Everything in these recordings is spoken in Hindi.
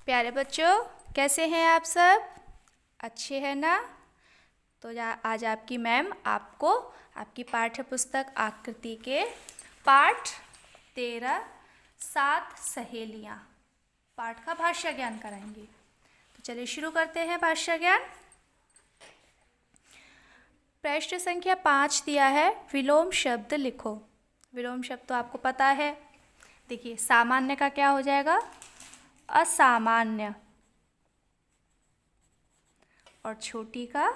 प्यारे बच्चों, कैसे हैं आप सब? अच्छे हैं ना? तो आज आपकी मैम आपको आपकी पाठ्य पुस्तक आकृति के पाठ 13 7 सहेलियाँ पाठ का भाषा ज्ञान कराएंगे। तो चलिए शुरू करते हैं भाषा ज्ञान। प्रश्न संख्या 5 दिया है, विलोम शब्द लिखो। विलोम शब्द तो आपको पता है। देखिए, सामान्य का क्या हो जाएगा? असामान्य। और छोटी का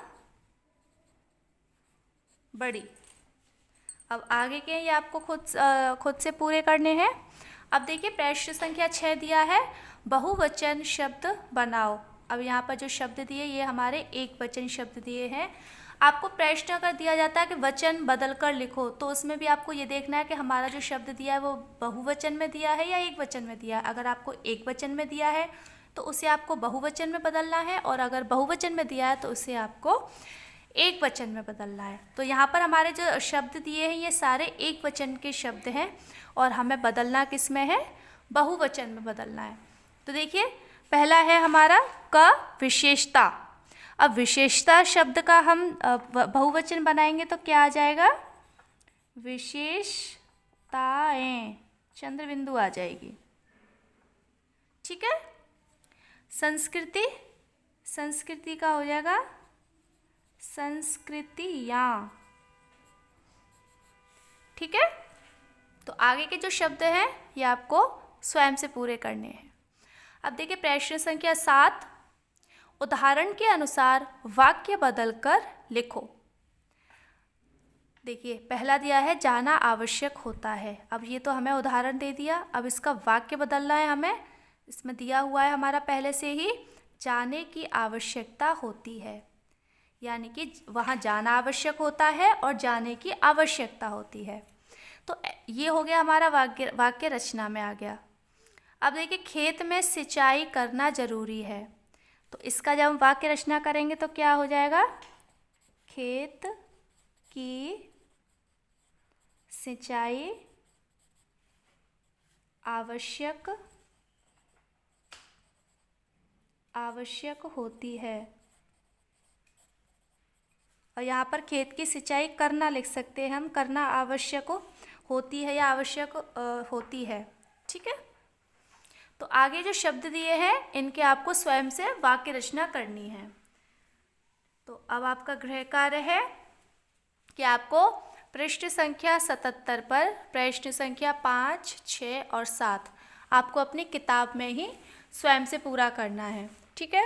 बड़ी। अब आगे के ये आपको खुद से पूरे करने हैं। अब देखिए, प्रश्न संख्या 6 दिया है, बहुवचन शब्द बनाओ। अब यहाँ पर जो शब्द दिए ये हमारे एक वचन शब्द दिए हैं। आपको प्रश्न अगर दिया जाता है कि वचन बदल कर लिखो, तो उसमें भी आपको ये देखना है कि हमारा जो शब्द दिया है वो बहुवचन में दिया है या एक वचन में दिया है। अगर आपको एक वचन में दिया है तो उसे आपको बहुवचन में बदलना है, और अगर बहुवचन में दिया है तो उसे आपको एक वचन में बदलना है। तो यहाँ पर हमारे जो शब्द दिए हैं ये सारे एक वचन के शब्द हैं, और हमें बदलना किस में है? बहुवचन में बदलना है। तो देखिए, पहला है हमारा क विशेषता। अब विशेषता शब्द का हम बहुवचन बनाएंगे तो क्या आ जाएगा? विशेषताएं, चंद्र बिंदु आ जाएगी। ठीक है। संस्कृति, संस्कृति का हो जाएगा संस्कृतियाँ। ठीक है। तो आगे के जो शब्द हैं ये आपको स्वयं से पूरे करने हैं। अब देखिए, प्रश्न संख्या 7, उदाहरण के अनुसार वाक्य बदलकर लिखो। देखिए, पहला दिया है, जाना आवश्यक होता है। अब ये तो हमें उदाहरण दे दिया, अब इसका वाक्य बदलना है हमें। इसमें दिया हुआ है हमारा पहले से ही, जाने की आवश्यकता होती है, यानी कि वहाँ जाना आवश्यक होता है और जाने की आवश्यकता होती है। तो ये हो गया हमारा वाक्य रचना में आ गया। अब देखिए, खेत में सिंचाई करना जरूरी है। तो इसका जब हम वाक्य रचना करेंगे तो क्या हो जाएगा? खेत की सिंचाई आवश्यक होती है। और यहाँ पर खेत की सिंचाई करना लिख सकते हैं हम, करना आवश्यक होती है या आवश्यक होती है। ठीक है। तो आगे जो शब्द दिए हैं इनके आपको स्वयं से वाक्य रचना करनी है। तो अब आपका गृह कार्य है कि आपको पृष्ठ संख्या 77 पर प्रश्न संख्या 5, 6 और 7 आपको अपनी किताब में ही स्वयं से पूरा करना है। ठीक है।